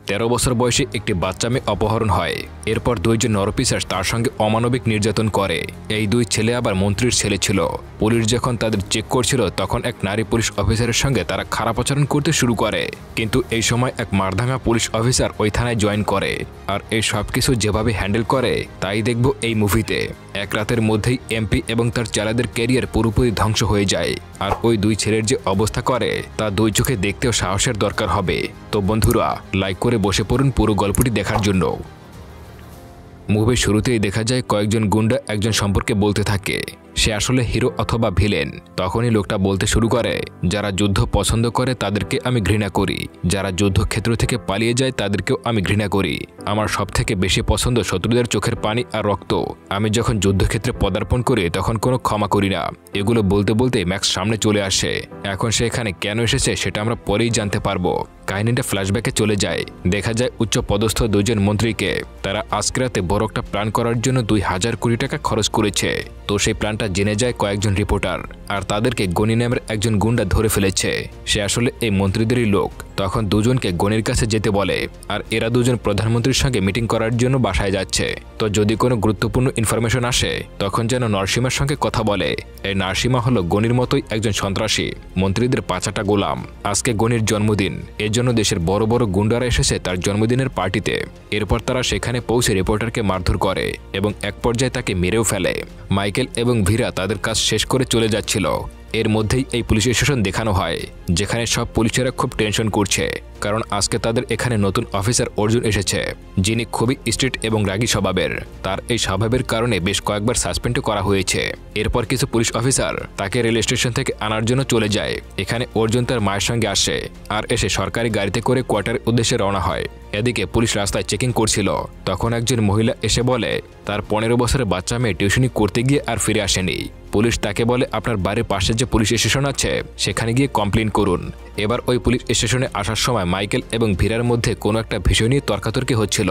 13 বছর বয়সী একটি বাচ্চা মেয়ে অপহরণ হয়। এরপর দুইজন নরপিসার তার সঙ্গে অমানবিক নির্যাতন করে। এই দুই ছেলে আবার মন্ত্রীর ছেলে ছিল। পুলিশ যখন তাদের চেক করছিল তখন এক নারী পুলিশ অফিসারের সঙ্গে তারা খারাপ আচরণ করতে শুরু করে। কিন্তু এই সময় এক মারধাঙ্গা পুলিশ অফিসার ওই থানায় জয়েন করে। আর এই সব কিছু যেভাবে হ্যান্ডেল করে তাই দেখব এই মুভিতে। এক রাতের মধ্যেই এমপি এবং তার ছেলেদের ক্যারিয়ার পুরোপুরি ধ্বংস হয়ে যায়। আর ওই দুই ছেলের যে অবস্থা করে তা দুই চোখে দেখতেও সাহসের দরকার হবে। তো বন্ধুরা, লাইক করে বসে পড়ুন পুরো গল্পটি দেখার জন্য। মুভির শুরুতেই দেখা যায় কয়েকজন গুন্ডা একজন সম্পর্কে বলতে থাকে সে আসলে হিরো অথবা ভিলেন। তখনই লোকটা বলতে শুরু করে, যারা যুদ্ধ পছন্দ করে তাদেরকে আমি ঘৃণা করি, যারা যুদ্ধক্ষেত্র থেকে পালিয়ে যায় তাদেরকেও আমি ঘৃণা করি। আমার সবথেকে বেশি পছন্দ শত্রুদের চোখের পানি আর রক্ত। আমি যখন যুদ্ধক্ষেত্রে পদার্পণ করি তখন কোনো ক্ষমা করি না। এগুলো বলতে বলতে ম্যাক্স সামনে চলে আসে। এখন সে এখানে কেন এসেছে সেটা আমরা পরেই জানতে পারবো। কাহিনীটা ফ্ল্যাশব্যাকে চলে যায়। দেখা যায় উচ্চ পদস্থ দুইজন মন্ত্রীকে। তারা আজকে রাতে বড় একটা প্ল্যান করার জন্য 2000 কোটি টাকা খরচ করেছে। তো সেই প্ল্যানটা জেনে যায় কয়েকজন রিপোর্টার, আর তাদেরকে গনি নামের একজন গুন্ডা ধরে ফেলেছে। সে আসলে এই মন্ত্রীদেরই লোক। তখন দুজনকে গনির কাছে যেতে বলে, আর এরা দুজন প্রধানমন্ত্রীর সঙ্গে মিটিং করার জন্য বাসায় যাচ্ছে। তো যদি কোনো গুরুত্বপূর্ণ ইনফরমেশন আসে তখন যেন নরসিমার সঙ্গে কথা বলে। এই নরসিমা হলো গনির মতোই একজন সন্ত্রাসী, মন্ত্রীদের পাচাটা গোলাম। আজকে গনির জন্মদিন, এর জন্য দেশের বড় বড় গুন্ডারা এসেছে তার জন্মদিনের পার্টিতে। এরপর তারা সেখানে পৌঁছে রিপোর্টারকে মারধর করে এবং এক পর্যায়ে তাকে মেরেও ফেলে। মাইকেল এবং ভীরা তাদের কাজ শেষ করে চলে যাচ্ছিল। এর মধ্যেই এই পুলিশ স্টেশন দেখানো হয়, যেখানে সব পুলিশেরা খুব টেনশন করছে, কারণ আজকে তাদের এখানে নতুন অফিসার অর্জুন এসেছে, যিনি খুবই স্ট্রিক্ট এবং রাগী স্বভাবের। তার এই স্বভাবের কারণে বেশ কয়েকবার সাসপেন্ডও করা হয়েছে। এরপর কিছু পুলিশ অফিসার তাকে রেল স্টেশন থেকে আনার জন্য চলে যায়। এখানে অর্জুন তার মায়ের সঙ্গে আসে আর এসে সরকারি গাড়িতে করে কোয়ার্টারের উদ্দেশ্যে রওনা হয়। এদিকে পুলিশ রাস্তায় চেকিং করছিল। তখন একজন মহিলা এসে বলে তার 15 বছরের বাচ্চা মেয়ে টিউশনি করতে গিয়ে আর ফিরে আসেনি। পুলিশ তাকে বলে আপনার বাড়ির পাশে যে পুলিশ স্টেশন আছে সেখানে গিয়ে কমপ্লেন করুন। এবার ওই পুলিশ স্টেশনে আসার সময় মাইকেল এবং ভীরার মধ্যে কোনো একটা বিষয় নিয়ে তর্কাতর্কি হচ্ছিল।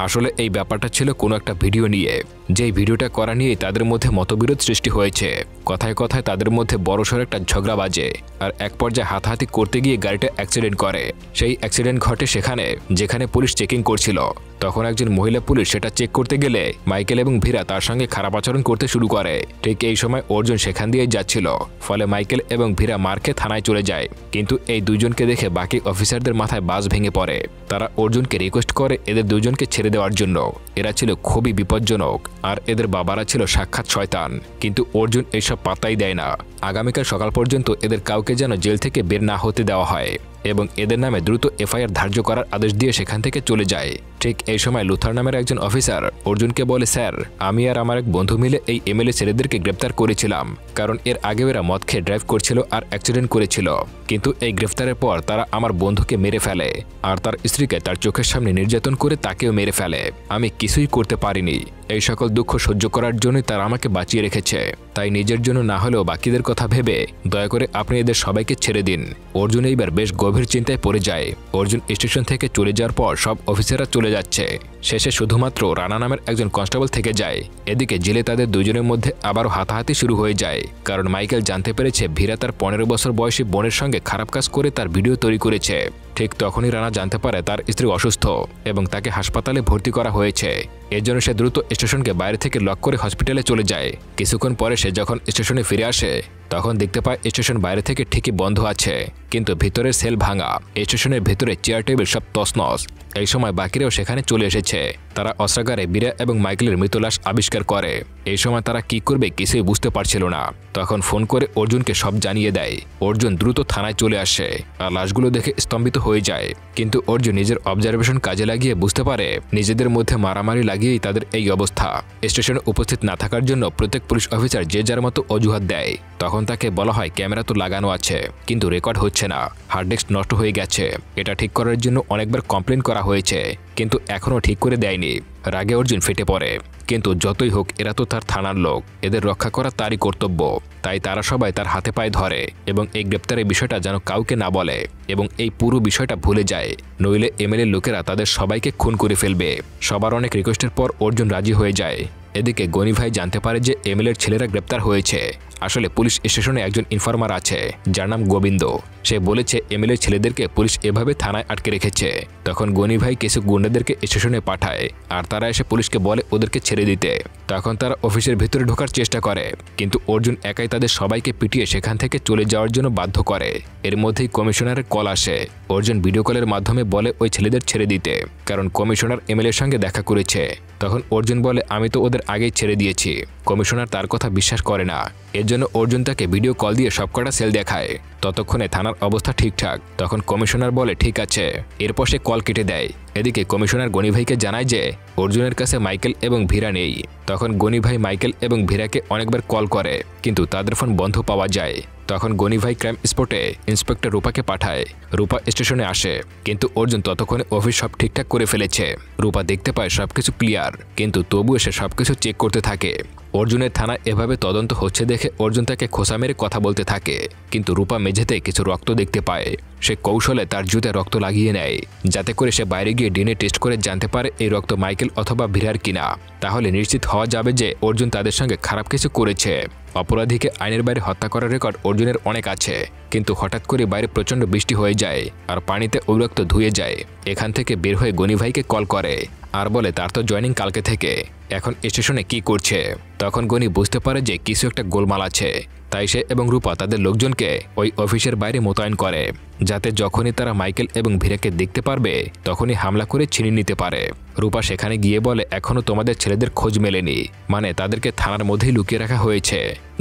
আসলে এই ব্যাপারটা ছিল কোনো একটা ভিডিও নিয়ে, যেই ভিডিওটা করা নিয়ে তাদের মধ্যে মতবিরোধ সৃষ্টি হয়েছে। কথায় কথায় তাদের মধ্যে বড়সড় একটা ঝগড়া বাজে, আর এক পর্যায়ে হাতাহাতি করতে গিয়ে গাড়িটা অ্যাক্সিডেন্ট করে। সেই অ্যাক্সিডেন্ট ঘটে সেখানে যেখানে পুলিশ চেকিং করছিল। তখন একজন মহিলা পুলিশ সেটা চেক করতে গেলে মাইকেল এবং ভীরা তার সঙ্গে খারাপ আচরণ করতে শুরু করে। ঠিক এই সময় অর্জুন সেখান দিয়ে যাচ্ছিল, ফলে মাইকেল এবং ভীরা মারকে থানায় চলে যায়। কিন্তু এই দুজনকে দেখে বাকি অফিসারদের মাথায় বাজ ভেঙে পড়ে। তারা অর্জুনকে রিকোয়েস্ট করে এদের দুজনকে ছেড়ে দেওয়ার জন্য। এরা ছিল খুবই বিপজ্জনক আর এদের বাবারা ছিল সাক্ষাৎ শয়তান। কিন্তু অর্জুন এইসব পাত্তাই দেয় না। আগামীকাল সকাল পর্যন্ত এদের কাউকে যেন জেল থেকে বের না হতে দেওয়া হয় এবং এদের নামে দ্রুত এফআইআর ধার্য করার আদেশ দিয়ে সেখান থেকে চলে যায়। ঠিক এই সময় লুথার নামের একজন অফিসার অর্জুনকে বলে, স্যার, আমি আর আমার এক বন্ধু মিলে এই এমএলএ ছেলেদেরকে গ্রেপ্তার করেছিলাম, কারণ এর আগেও এরা মদ খেয়ে ড্রাইভ করছিল আর অ্যাক্সিডেন্ট করেছিল। কিন্তু এই গ্রেফতারের পর তারা আমার বন্ধুকে মেরে ফেলে আর তার স্ত্রীকে তার চোখের সামনে নির্যাতন করে তাকেও মেরে ফেলে। আমি কিছুই করতে পারিনি। এই সকল দুঃখ সহ্য করার জন্যই তারা আমাকে বাঁচিয়ে রেখেছে। তাই নিজের জন্য না হলেও বাকিদের কথা ভেবে দয়া করে আপনি এদের সবাইকে ছেড়ে দিন। অর্জুন এইবার বেশ গভীর চিন্তায় পড়ে যায়। অর্জুন স্টেশন থেকে চলে যাওয়ার পর সব অফিসাররা চলে যাচ্ছে। শেষে শুধুমাত্র রানা নামের একজন কনস্টেবল থেকে যায়। এদিকে জেলে তাদের দুজনের মধ্যে আবারও হাতাহাতি শুরু হয়ে যায়, কারণ মাইকেল জানতে পেরেছে ভীরা তার 15 বছর বয়সী বোনের সঙ্গে খারাপ কাজ করে তার ভিডিও তৈরি করেছে। ঠিক তখনই রানা জানতে পারে তার স্ত্রী অসুস্থ এবং তাকে হাসপাতালে ভর্তি করা হয়েছে। এর জন্য সে দ্রুত স্টেশনকে বাইরে থেকে লক করে হসপিটালে চলে যায়। কিছুক্ষণ পরে সে যখন স্টেশনে ফিরে আসে তখন দেখতে পায় স্টেশন বাইরে থেকে ঠিকই বন্ধ আছে, কিন্তু ভিতরের সেল ভাঙা। স্টেশনের ভিতরে চেয়ার টেবিল সব তছনছ। এই সময় বাকিরাও সেখানে চলে এসেছে। তারা অস্ত্রাগারে বীরা এবং মাইকেলের মৃত লাশ আবিষ্কার করে। এই সময় তারা কি করবে কিছুই বুঝতে পারছিল না। তখন ফোন করে অর্জুনকে সব জানিয়ে দেয়। অর্জুন দ্রুত থানায় চলে আসে আর লাশগুলো দেখে স্তম্ভিত হয়ে যায়। কিন্তু অর্জুন নিজের অবজারভেশন কাজে লাগিয়ে বুঝতে পারে নিজেদের মধ্যে মারামারি লাগিয়েই তাদের এই অবস্থা। স্টেশনে উপস্থিত না থাকার জন্য প্রত্যেক পুলিশ অফিসার যে যার মতো অজুহাত দেয়। তখন তাকে বলা হয় ক্যামেরা তো লাগানো আছে কিন্তু রেকর্ড হচ্ছে না, হার্ড ডিস্ক নষ্ট হয়ে গেছে। এটা ঠিক করার জন্য অনেকবার কমপ্লেন করা হয়েছে কিন্তু এখনও ঠিক করে দেয়নি। রাগে অর্জুন ফেটে পড়ে। কিন্তু যতই হোক এরা তো তার থানার লোক, এদের রক্ষা করা তারই কর্তব্য। তাই তারা সবাই তার হাতে পায়ে ধরে এবং এই গ্রেপ্তারের বিষয়টা যেন কাউকে না বলে এবং এই পুরো বিষয়টা ভুলে যায়, নইলে এমএলএ লোকেরা তাদের সবাইকে খুন করে ফেলবে। সবার অনেক রিকোয়েস্টের পর অর্জুন রাজি হয়ে যায়। এদিকে গনি ভাই জানতে পারে যে এমএলএর ছেলেরা গ্রেপ্তার হয়েছে। আসলে পুলিশ স্টেশনে একজন ইনফরমার আছে যার নাম গোবিন্দ। সে বলেছে এমএলএর ছেলেদেরকে পুলিশ এভাবে থানায় আটকে রেখেছে। তখন গনি ভাই কিছু গুন্ডাদেরকে স্টেশনে পাঠায় আর তারা এসে পুলিশকে বলে ওদেরকে ছেড়ে দিতে। তখন তারা অফিসের ভিতরে ঢোকার চেষ্টা করে, কিন্তু অর্জুন একাই তাদের সবাইকে পিটিয়ে সেখান থেকে চলে যাওয়ার জন্য বাধ্য করে। এর মধ্যেই কমিশনারের কল আসে। অর্জুন ভিডিও কলের মাধ্যমে বলে ওই ছেলেদের ছেড়ে দিতে, কারণ কমিশনার এমএলএর সঙ্গে দেখা করেছে। তখন অর্জুন বলে আমি তো ওদের আগেই ছেড়ে দিয়েছি। কমিশনার তার কথা বিশ্বাস করে না। এর জন্য অর্জুন তাকে ভিডিও কল দিয়ে সবকটা সেল দেখায়। ততক্ষণে থানার অবস্থা ঠিকঠাক। তখন কমিশনার বলে ঠিক আছে। এরপর সে কল কেটে দেয়। এদিকে কমিশনার গনি ভাইকে জানায় যে অর্জুনের কাছে মাইকেল এবং ভীরা নেই। তখন গনি ভাই মাইকেল এবং ভীরাকে অনেকবার কল করে, কিন্তু তাদের ফোন বন্ধ পাওয়া যায়। তখন গনি ভাই ক্রাইম স্পটে ইন্সপেক্টর রূপাকে পাঠায়। রূপা স্টেশনে আসে, কিন্তু অর্জুন ততক্ষণে অফিস সব ঠিকঠাক করে ফেলেছে। রূপা দেখতে পায় সবকিছু ক্লিয়ার, কিন্তু তবুও সে সবকিছু চেক করতে থাকে। অর্জুনের থানায় এভাবে তদন্ত হচ্ছে দেখে অর্জুন তাকে খোঁচা মেরে কথা বলতে থাকে, কিন্তু রূপা মেঝেতে কিছু রক্ত দেখতে পায়। সে কৌশলে তার জুতায় রক্ত লাগিয়ে নেয়, যাতে করে সে বাইরে গিয়ে ডিএনএ টেস্ট করে জানতে পারে এই রক্ত মাইকেল অথবা ভীরার কিনা। তাহলে নিশ্চিত হওয়া যাবে যে অর্জুন তাদের সঙ্গে খারাপ কিছু করেছে। অপরাধীকে আইনের বাইরে হত্যা করার রেকর্ড অর্জুনের অনেক আছে, কিন্তু হঠাৎ করে বাইরে প্রচণ্ড বৃষ্টি হয়ে যায় আর পানিতে ওই রক্ত ধুয়ে যায়। এখান থেকে বের হয়ে গনি ভাইকে কল করে আর বলে তার তো জয়েনিং কালকে থেকে, এখন স্টেশনে কি করছে। তখন গনি বুঝতে পারে যে কিছু একটা গোলমাল আছে। তাই সে এবং রূপা তাদের লোকজনকে ওই অফিসের বাইরে মোতায়েন করে, যাতে যখনই তারা মাইকেল এবং ভীরাকে দেখতে পারবে তখনই হামলা করে ছিনিয়ে নিতে পারে। রূপা সেখানে গিয়ে বলে এখনও তোমাদের ছেলেদের খোঁজ মেলেনি, মানে তাদেরকে থানার মধ্যেই লুকিয়ে রাখা হয়েছে।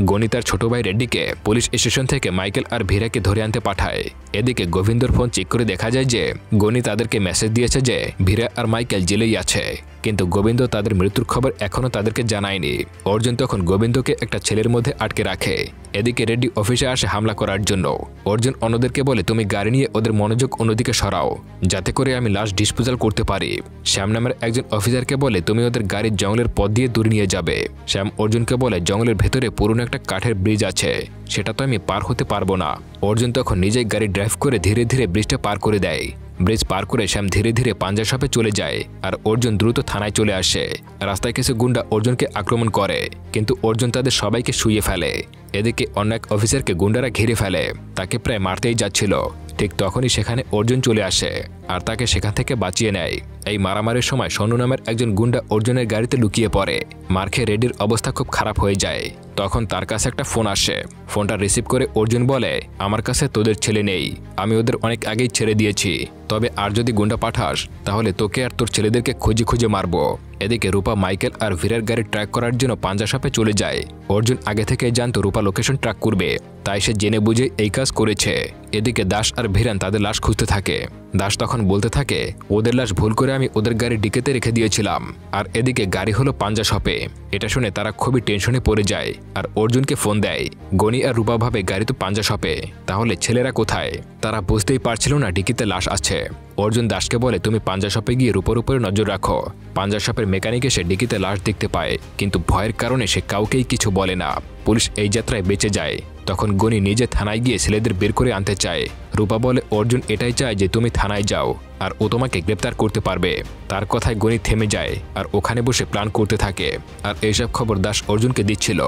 গনি তার ছোট ভাই রেড্ডিকে পুলিশ স্টেশন থেকে মাইকেল আর ভীরাকে ধরে আনতে পাঠায়। এদিকে গোবিন্দর ফোন চেক করে দেখা যায় যে গনি তাদেরকে মেসেজ দিয়েছে যে ভীরা আর মাইকেল জেলেই আছে, কিন্তু গোবিন্দ তাদের মৃত্যুর খবর এখনও তাদেরকে জানায়নি। অর্জুন তখন গোবিন্দকে একটা ছেলের মধ্যে আটকে রাখে। এদিকে রেড্ডি অফিসে আসে হামলা করার জন্য। অর্জুন অন্যদেরকে বলে তুমি গাড়ি নিয়ে ওদের মনোযোগ অন্যদিকে সরাও, যাতে করে আমি লাশ ডিসপোজাল করতে পারি। শ্যাম নামের একজন অফিসারকে বলে তুমি ওদের গাড়ির জঙ্গলের পথ দিয়ে দূরে নিয়ে যাবে। শ্যাম অর্জুনকে বলে জঙ্গলের ভেতরে পুরনো একটা কাঠের ব্রিজ আছে, সেটা তো আমি পার হতে পারবো না। অর্জুন তখন নিজেই গাড়ি ড্রাইভ করে ধীরে ধীরে ব্রিজটা পার করে দেয়। ব্রিজ পার করে শ্যাম ধীরে ধীরে পাঞ্জা শপে চলে যায় আর অর্জুন দ্রুত থানায় চলে আসে। রাস্তায় কিছু গুন্ডা অর্জুনকে আক্রমণ করে, কিন্তু অর্জুন তাদের সবাইকে শুইয়ে ফেলে। এদিকে অন্য এক অফিসারকে গুন্ডারা ঘিরে ফেলে, তাকে প্রায় মারতেই যাচ্ছিল। ঠিক তখনই সেখানে অর্জুন চলে আসে আর তাকে সেখান থেকে বাঁচিয়ে নেয়। এই মারামারির সময় সনু নামের একজন গুন্ডা অর্জুনের গাড়িতে লুকিয়ে পড়ে। মার খেয়ে রেড্ডির অবস্থা খুব খারাপ হয়ে যায়। তখন তার কাছে একটা ফোন আসে। ফোনটা রিসিভ করে অর্জুন বলে আমার কাছে তোদের ছেলে নেই, আমি ওদের অনেক আগেই ছেড়ে দিয়েছি। তবে আর যদি গুন্ডা পাঠাস তাহলে তোকে আর তোর ছেলেদেরকে খুঁজে খুঁজে মারবো। এদিকে রূপা মাইকেল আর ভীরার গাড়ি ট্র্যাক করার জন্য পাঞ্জা শপে চলে যায়। অর্জুন আগে থেকে জানতো রূপা লোকেশন ট্র্যাক করবে, তাই সে জেনে বুঝে এই কাজ করেছে। এদিকে দাস আর ভীরান তাদের লাশ খুঁজতে থাকে। দাস তখন বলতে থাকে ওদের লাশ ভুল করে আমি ওদের গাড়ি ডিকেতে রেখে দিয়েছিলাম। আর এদিকে গাড়ি হলো পাঞ্জা শপে। এটা শুনে তারা খুবই টেনশনে পড়ে যায় আর অর্জুনকে ফোন দেয়। গনি আর রূপা ভাবে গাড়ি তো পাঞ্জা শপে, তাহলে ছেলেরা কোথায়? তারা বুঝতেই পারছিল না ডিকিতে লাশ আছে। অর্জুন দাসকে বলে তুমি পাঞ্জা শপে গিয়ে রূপার উপরে নজর রাখো। পাঞ্জা শপের মেকানিক এসে ডিকিতে লাশ দেখতে পায়, কিন্তু ভয়ের কারণে সে কাউকেই কিছু বলে না। পুলিশ এই যাত্রায় বেঁচে যায়। তখন গনি নিজে থানায় গিয়ে ছেলেদের বের করে আনতে চায়। রূপা বলে অর্জুন এটাই চায় যে তুমি থানায় যাও আর ও তোমাকে গ্রেপ্তার করতে পারবে। তার কথায় গনি থেমে যায় আর ওখানে বসে প্ল্যান করতে থাকে। আর এইসব খবর দাস অর্জুনকে দিচ্ছিল।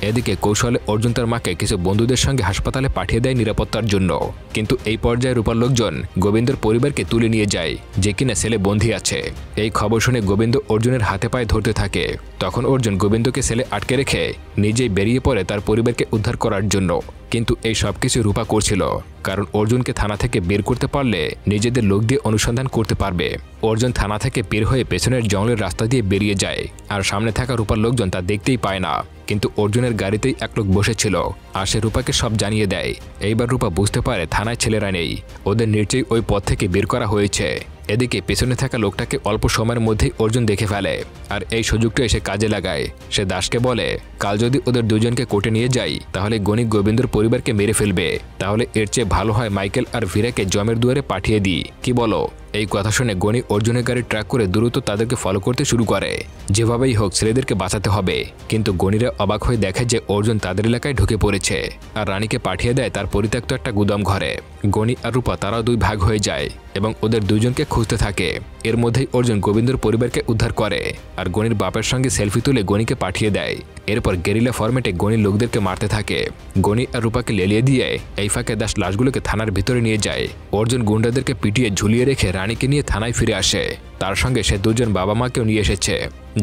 এদিকে কৌশলে অর্জুন তার মাকে কিছু বন্ধুদের সঙ্গে হাসপাতালে পাঠিয়ে দেয় নিরাপত্তার জন্য। কিন্তু এই পর্যায়ে রূপার লোকজন গোবিন্দর পরিবারকে তুলে নিয়ে যায়, যে কিনা ছেলে বন্দী আছে। এই খবর শুনে গোবিন্দ অর্জুনের হাতে পায়ে ধরতে থাকে। তখন অর্জুন গোবিন্দকে ছেলে আটকে রেখে নিজেই বেরিয়ে পড়ে তার পরিবারকে উদ্ধার করার জন্য। কিন্তু এই সব কিছু রূপা করছিল, কারণ অর্জুনকে থানা থেকে বের করতে পারলে নিজেদের লোক দিয়ে অনুসন্ধান করতে পারবে। অর্জুন থানা থেকে বের হয়ে পেছনের জঙ্গলের রাস্তা দিয়ে বেরিয়ে যায় আর সামনে থাকা রূপার লোকজন তা দেখতেই পায় না। কিন্তু অর্জুনের গাড়িতেই এক লোক বসেছিল আর সে রূপাকে সব জানিয়ে দেয়। এইবার রূপা বুঝতে পারে থানায় ছেলেরা নেই, ওদের নিশ্চয়ই ওই পথ থেকে বের করা হয়েছে। এদিকে পেছনে থাকা লোকটাকে অল্প সময়ের মধ্যেই অর্জুন দেখে ফেলে আর এই সুযোগটা এসে কাজে লাগায়। সে দাসকে বলে কাল যদি ওদের দুজনকে কোর্টে নিয়ে যাই তাহলে গণিক গোবিন্দর পরিবারকে মেরে ফেলবে, তাহলে এর চেয়ে ভালো হয় মাইকেল আর ভীরাকে জমের দুয়ারে পাঠিয়ে দিই, কি বলো? এই কথা শুনে গনি অর্জুনের গাড়ি ট্র্যাক করে দ্রুত তাদেরকে ফলো করতে শুরু করে। যেভাবেই হোক ছেলেদেরকে বাঁচাতে হবে। কিন্তু গনিরা অবাক হয়ে দেখে যে অর্জুন তাদের এলাকায় ঢুকে পড়েছে আর রানীকে পাঠিয়ে দেয় তার পরিত্যক্ত একটা গুদাম ঘরে। গনি আর রূপা তারাও দুই ভাগ হয়ে যায় এবং ওদের দুইজনকে খুঁজতে থাকে। এর মধ্যেই অর্জুন গোবিন্দর পরিবারকে উদ্ধার করে আর গনির বাপের সঙ্গে সেলফি তুলে গনিকে পাঠিয়ে দেয়। এরপর গেরিলা ফরম্যাটে গনির লোকদেরকে মারতে থাকে। গনি আর রূপাকে লেলিয়ে দিয়ে এই ফাঁকে দাস লাশগুলোকে থানার ভিতরে নিয়ে যায়। অর্জুন গুন্ডাদেরকে পিটিয়ে ঝুলিয়ে রেখে রানীকে নিয়ে থানায় ফিরে আসে। তার সঙ্গে সে দুজন বাবা মাকেও নিয়ে এসেছে,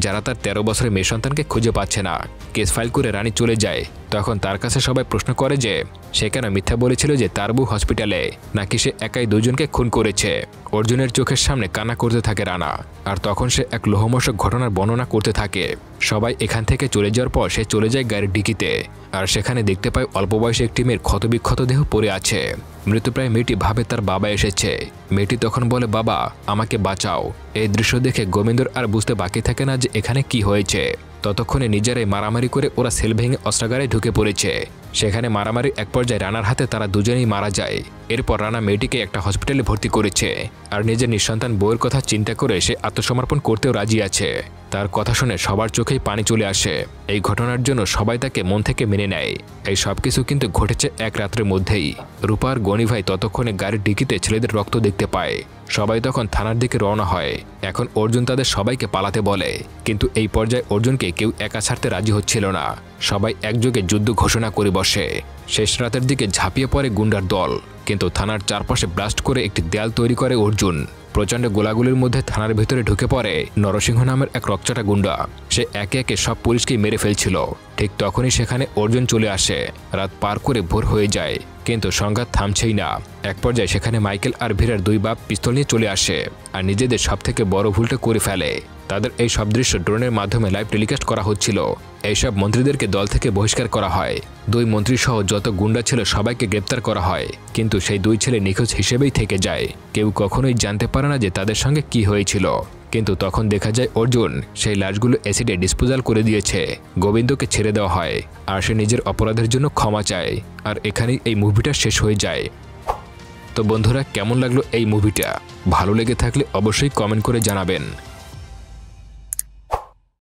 যারা তার 13 বছরের মেয়ে সন্তানকে খুঁজে পাচ্ছে না। কেস ফাইল করে রানী চলে যায়। তখন তার কাছে সবাই প্রশ্ন করে যে সে কেন মিথ্যা বলেছিল যে তার বউ হসপিটালে, নাকি সে একাই দুজনকে খুন করেছে। অর্জুনের চোখের সামনে কান্না করতে থাকে রানা, আর তখন সে এক লোহমর্ষক ঘটনার বর্ণনা করতে থাকে। সবাই এখান থেকে চলে যাওয়ার পর সে চলে যায় গাড়ির ডিকিতে, আর সেখানে দেখতে পায় অল্প বয়সী একটি মেয়ের ক্ষতবিক্ষত দেহ পড়ে আছে। মৃতপ্রায় মেয়েটি ভাবে তার বাবা এসেছে। মেয়েটি তখন বলে, বাবা আমাকে বাঁচাও। এই দৃশ্য দেখে গোবিন্দর আর বুঝতে বাকি থাকে না যে এখানে কি হয়েছে। ততক্ষণে নিজেরাই মারামারি করে ওরা সেল ভেঙে অস্ত্রাগারে ঢুকে পড়েছে। সেখানে মারামারি এক পর্যায়ে রানার হাতে তারা দুজনেই মারা যায়। এরপর রানা মেয়েটিকে একটা হসপিটালে ভর্তি করেছে, আর নিজের নিঃসন্তান বউয়ের কথা চিন্তা করে সে আত্মসমর্পণ করতেও রাজি আছে। তার কথা শুনে সবার চোখেই পানি চলে আসে। এই ঘটনার জন্য সবাই তাকে মন থেকে মেনে নেয়। এই সব কিছু কিন্তু ঘটেছে এক রাত্রের মধ্যেই। রূপার গনি ভাই ততক্ষণে গাড়ির ডিকিতে ছেলেদের রক্ত দেখতে পায়। সবাই তখন থানার দিকে রওনা হয়। এখন অর্জুন তাদের সবাইকে পালাতে বলে, কিন্তু এই পর্যায়ে অর্জুনকে কেউ একা ছাড়তে রাজি হচ্ছিল না। সবাই একযোগে যুদ্ধ ঘোষণা করে বসে। শেষ রাতের দিকে ঝাঁপিয়ে পড়ে গুন্ডার দল, কিন্তু থানার চারপাশে ব্লাস্ট করে একটি দেয়াল তৈরি করে অর্জুন। প্রচণ্ড গোলাগুলির মধ্যে থানার ভেতরে ঢুকে পড়ে নরসিংহ নামের এক রকচাটা গুন্ডা। সে একে একে সব পুলিশকেই মেরে ফেলছিল। ঠিক তখনই সেখানে অর্জুন চলে আসে। রাত পার করে ভোর হয়ে যায়, কিন্তু সংঘাত থামছেই না। এক পর্যায়ে সেখানে মাইকেল আর ভীরার দুই বাপ পিস্তল নিয়ে চলে আসে আর নিজেদের সবথেকে বড় ভুলটা করে ফেলে। তাদের এই সব দৃশ্য ড্রোনের মাধ্যমে লাইভ টেলিকাস্ট করা হচ্ছিল। এইসব মন্ত্রীদেরকে দল থেকে বহিষ্কার করা হয়। দুই মন্ত্রী সহ যত গুন্ডা ছিল সবাইকে গ্রেপ্তার করা হয়, কিন্তু সেই দুই ছেলে নিখোঁজ হিসেবেই থেকে যায়। কেউ কখনোই জানতে পারে না যে তাদের সঙ্গে কি হয়েছিল। কিন্তু তখন দেখা যায় অর্জুন সেই লাশগুলো অ্যাসিডে ডিসপোজাল করে দিয়েছে। গোবিন্দকে ছেড়ে দেওয়া হয়, আর সে নিজের অপরাধের জন্য ক্ষমা চায়। আর এখানেই এই মুভিটা শেষ হয়ে যায়। তো বন্ধুরা, কেমন লাগলো এই মুভিটা? ভালো লেগে থাকলে অবশ্যই কমেন্ট করে জানাবেন।